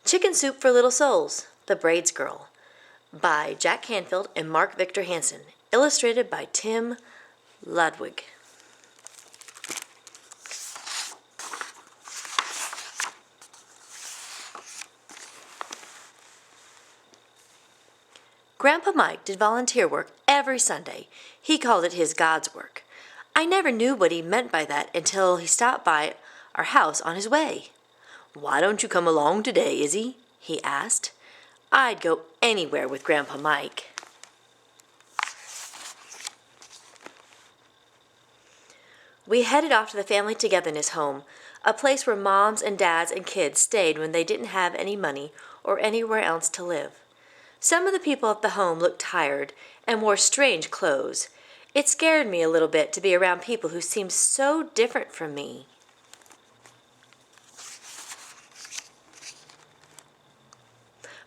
Chicken Soup for Little Souls, The Braids Girl, by Jack Canfield and Mark Victor Hansen, illustrated by Tim Ludwig. Grandpa Mike did volunteer work every Sunday. He called it his God's work. I never knew what he meant by that until he stopped by our house on his way. "Why don't you come along today, Izzy?" he asked. I'd go anywhere with Grandpa Mike. We headed off to the family togetherness home, a place where moms and dads and kids stayed when they didn't have any money or anywhere else to live. Some of the people at the home looked tired and wore strange clothes. It scared me a little bit to be around people who seemed so different from me.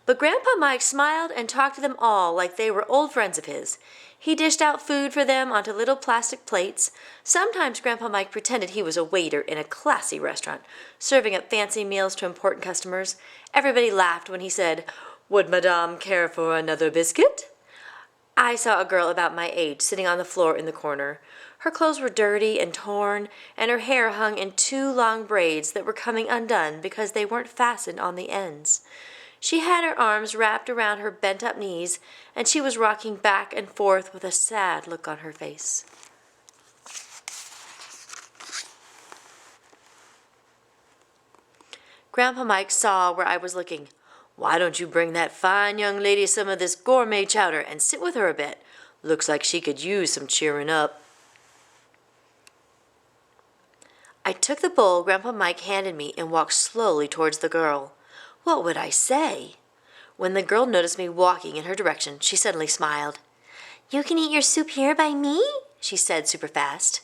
But Grandpa Mike smiled and talked to them all like they were old friends of his. He dished out food for them onto little plastic plates. Sometimes Grandpa Mike pretended he was a waiter in a classy restaurant, serving up fancy meals to important customers. Everybody laughed when he said, "Would Madame care for another biscuit?" I saw a girl about my age sitting on the floor in the corner. Her clothes were dirty and torn, and her hair hung in two long braids that were coming undone because they weren't fastened on the ends. She had her arms wrapped around her bent-up knees, and she was rocking back and forth with a sad look on her face. Grandpa Mike saw where I was looking. "Why don't you bring that fine young lady some of this gourmet chowder and sit with her a bit? Looks like she could use some cheering up." I took the bowl Grandpa Mike handed me and walked slowly towards the girl. What would I say? When the girl noticed me walking in her direction, she suddenly smiled. "You can eat your soup here by me?" she said super fast.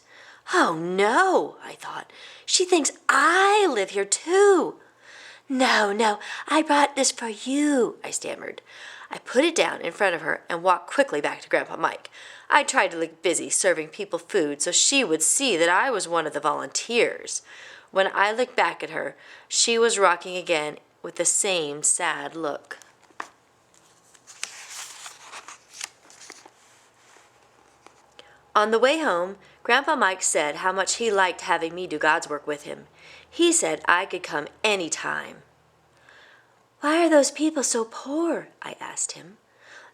"Oh, no," I thought. "She thinks I live here too." No, I brought this for you," I stammered. I put it down in front of her and walked quickly back to Grandpa Mike. I tried to look busy serving people food so she would see that I was one of the volunteers. When I looked back at her, she was rocking again with the same sad look. On the way home, Grandpa Mike said how much he liked having me do God's work with him. He said I could come any time. "Why are those people so poor?" I asked him.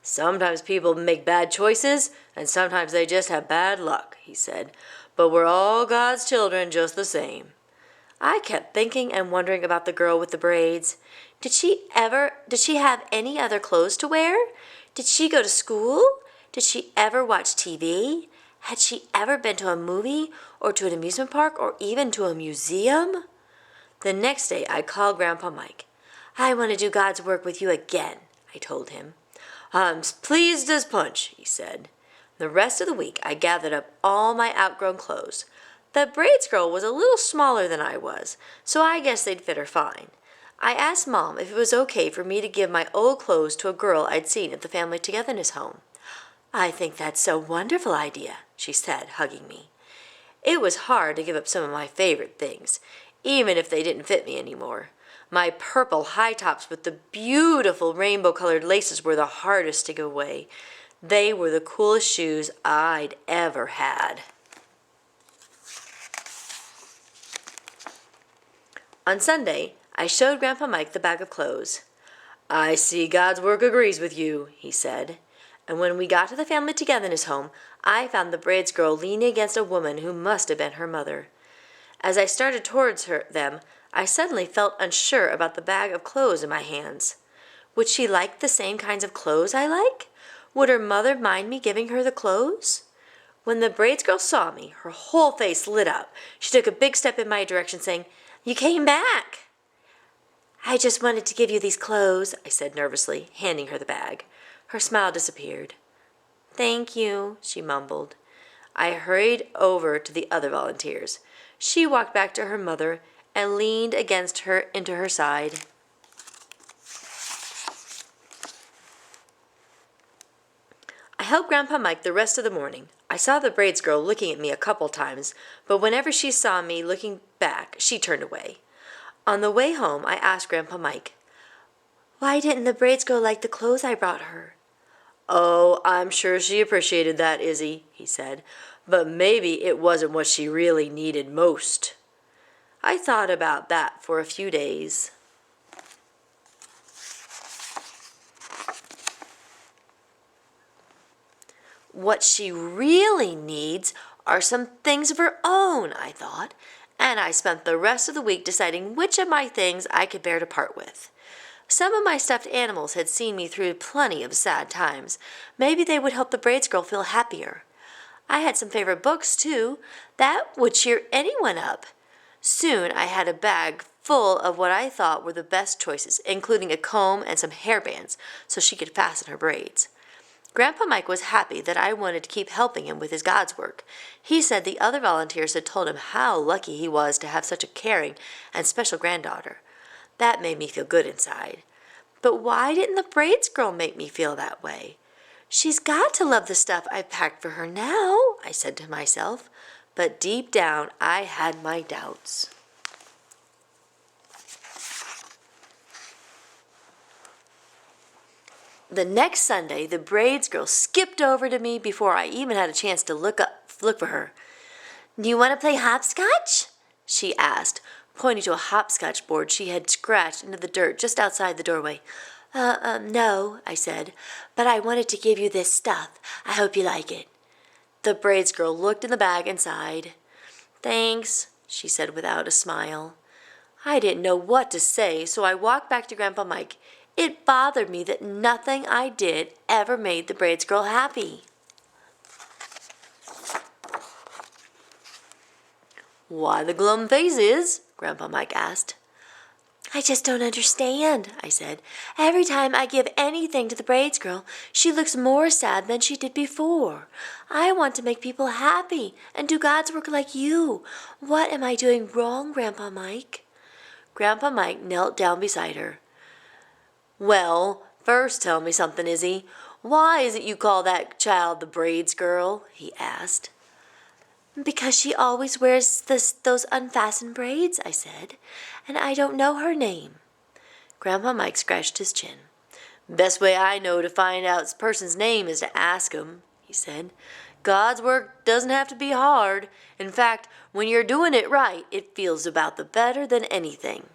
"Sometimes people make bad choices, and sometimes they just have bad luck," he said. "But we're all God's children just the same." I kept thinking and wondering about the girl with the braids. Did she have any other clothes to wear? Did she go to school? Did she ever watch TV? Had she ever been to a movie or to an amusement park or even to a museum? The next day I called Grandpa Mike. "I want to do God's work with you again," I told him. "I'm pleased as punch," he said. The rest of the week I gathered up all my outgrown clothes. The Braids girl was a little smaller than I was, so I guess they'd fit her fine. I asked Mom if it was okay for me to give my old clothes to a girl I'd seen at the family togetherness home. "I think that's a wonderful idea," she said, hugging me. It was hard to give up some of my favorite things, even if they didn't fit me anymore. My purple high tops with the beautiful rainbow-colored laces were the hardest to give away. They were the coolest shoes I'd ever had. On Sunday, I showed Grandpa Mike the bag of clothes. "I see God's work agrees with you," he said. And when we got to the family togetherness home, I found the Braids girl leaning against a woman who must have been her mother. As I started towards them, I suddenly felt unsure about the bag of clothes in my hands. Would she like the same kinds of clothes I like? Would her mother mind me giving her the clothes? When the Braids girl saw me, her whole face lit up. She took a big step in my direction, saying, "You came back." "I just wanted to give you these clothes," I said nervously, handing her the bag. Her smile disappeared. "Thank you," she mumbled. I hurried over to the other volunteers. She walked back to her mother and leaned against her into her side. I helped Grandpa Mike the rest of the morning. I saw the Braids girl looking at me a couple times, but whenever she saw me looking back, she turned away. On the way home, I asked Grandpa Mike, Why didn't the Braids girl like the clothes I brought her? Oh, I'm sure she appreciated that, Izzy, he said, but maybe it wasn't what she really needed most. I thought about that for a few days. What she really needs are some things of her own, I thought, and I spent the rest of the week deciding which of my things I could bear to part with. Some of my stuffed animals had seen me through plenty of sad times. Maybe they would help the Braids girl feel happier. I had some favorite books, too. That would cheer anyone up. Soon I had a bag full of what I thought were the best choices, including a comb and some hairbands so she could fasten her braids. Grandpa Mike was happy that I wanted to keep helping him with his God's work. He said the other volunteers had told him how lucky he was to have such a caring and special granddaughter. That made me feel good inside. But why didn't the Braids girl make me feel that way? She's got to love the stuff I've packed for her now, I said to myself. But deep down, I had my doubts. The next Sunday, the Braids girl skipped over to me before I even had a chance to look for her. Do you want to play hopscotch? She asked, pointing to a hopscotch board she had scratched into the dirt just outside the doorway. No, I said, but I wanted to give you this stuff. I hope you like it. The Braids girl looked in the bag and sighed. Thanks, she said without a smile. I didn't know what to say, so I walked back to Grandpa Mike. It bothered me that nothing I did ever made the Braids girl happy. Why the glum faces? Grandpa Mike asked. I just don't understand, I said. Every time I give anything to the Braids girl, she looks more sad than she did before. I want to make people happy and do God's work like you. What am I doing wrong, Grandpa Mike? Grandpa Mike knelt down beside her. Well, first tell me something, Izzy. Why is it you call that child the Braids girl? He asked. Because she always wears those unfastened braids, I said, and I don't know her name. Grandpa Mike scratched his chin. Best way I know to find out a person's name is to ask 'em, he said. God's work doesn't have to be hard. In fact, when you're doing it right, it feels about the better than anything.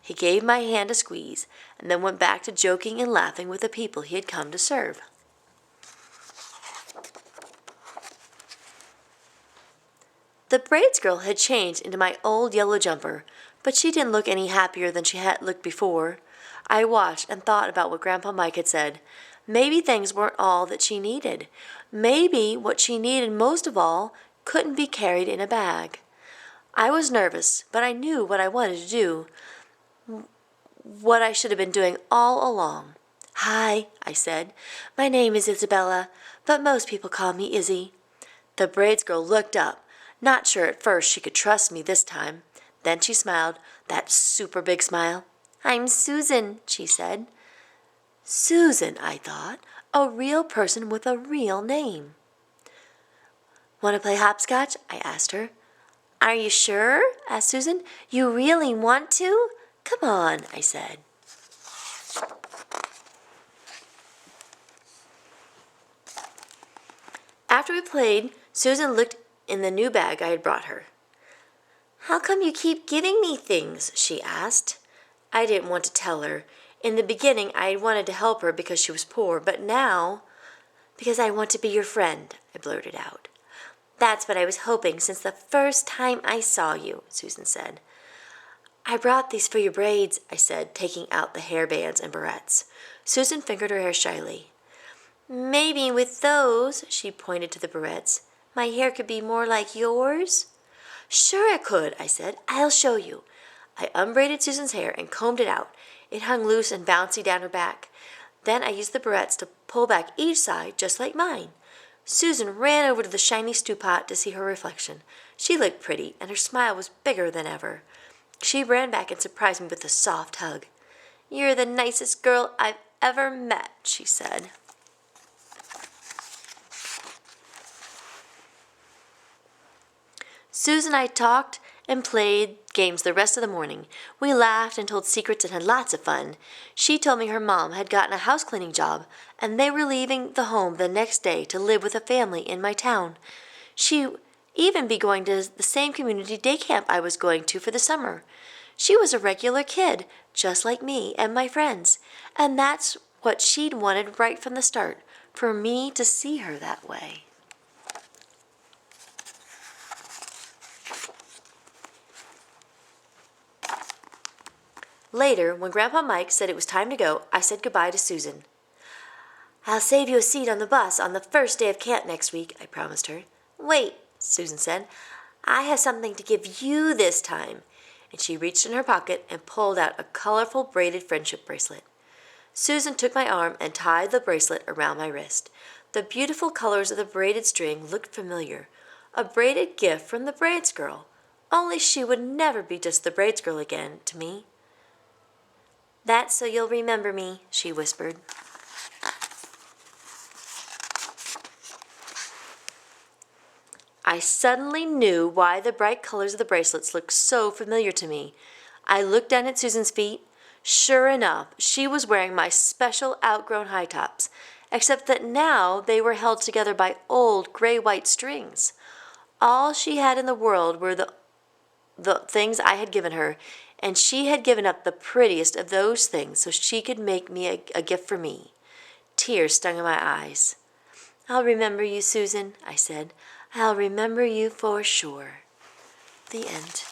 He gave my hand a squeeze and then went back to joking and laughing with the people he had come to serve. The Braids girl had changed into my old yellow jumper, but she didn't look any happier than she had looked before. I watched and thought about what Grandpa Mike had said. Maybe things weren't all that she needed. Maybe what she needed most of all couldn't be carried in a bag. I was nervous, but I knew what I wanted to do, what I should have been doing all along. Hi, I said. My name is Isabella, but most people call me Izzy. The Braids girl looked up, not sure at first she could trust me this time. Then she smiled, that super big smile. I'm Susan, she said. Susan, I thought, a real person with a real name. Want to play hopscotch? I asked her. Are you sure? Asked Susan. You really want to? Come on, I said. After we played, Susan looked in the new bag I had brought her. How come you keep giving me things? She asked. I didn't want to tell her. In the beginning, I wanted to help her because she was poor, but now, because I want to be your friend, I blurted out. That's what I was hoping since the first time I saw you, Susan said. I brought these for your braids, I said, taking out the hairbands and barrettes. Susan fingered her hair shyly. Maybe with those, she pointed to the barrettes, my hair could be more like yours? Sure it could, I said. I'll show you. I unbraided Susan's hair and combed it out. It hung loose and bouncy down her back. Then I used the barrettes to pull back each side just like mine. Susan ran over to the shiny stew pot to see her reflection. She looked pretty, and her smile was bigger than ever. She ran back and surprised me with a soft hug. You're the nicest girl I've ever met, she said. Susan and I talked and played games the rest of the morning. We laughed and told secrets and had lots of fun. She told me her mom had gotten a house cleaning job, and they were leaving the home the next day to live with a family in my town. She even be going to the same community day camp I was going to for the summer. She was a regular kid, just like me and my friends, and that's what she'd wanted right from the start, for me to see her that way. Later, when Grandpa Mike said it was time to go, I said goodbye to Susan. "I'll save you a seat on the bus on the first day of camp next week," I promised her. "Wait," Susan said. "I have something to give you this time." And she reached in her pocket and pulled out a colorful braided friendship bracelet. Susan took my arm and tied the bracelet around my wrist. The beautiful colors of the braided string looked familiar. A braided gift from the Braids girl. Only she would never be just the Braids girl again to me. "That's so you'll remember me," she whispered. I suddenly knew why the bright colors of the bracelets looked so familiar to me. I looked down at Susan's feet. Sure enough, she was wearing my special outgrown high tops, except that now they were held together by old gray-white strings. All she had in the world were the things I had given her, and she had given up the prettiest of those things so she could make me a gift for me. Tears stung in my eyes. "I'll remember you, Susan," I said. "I'll remember you for sure." The end.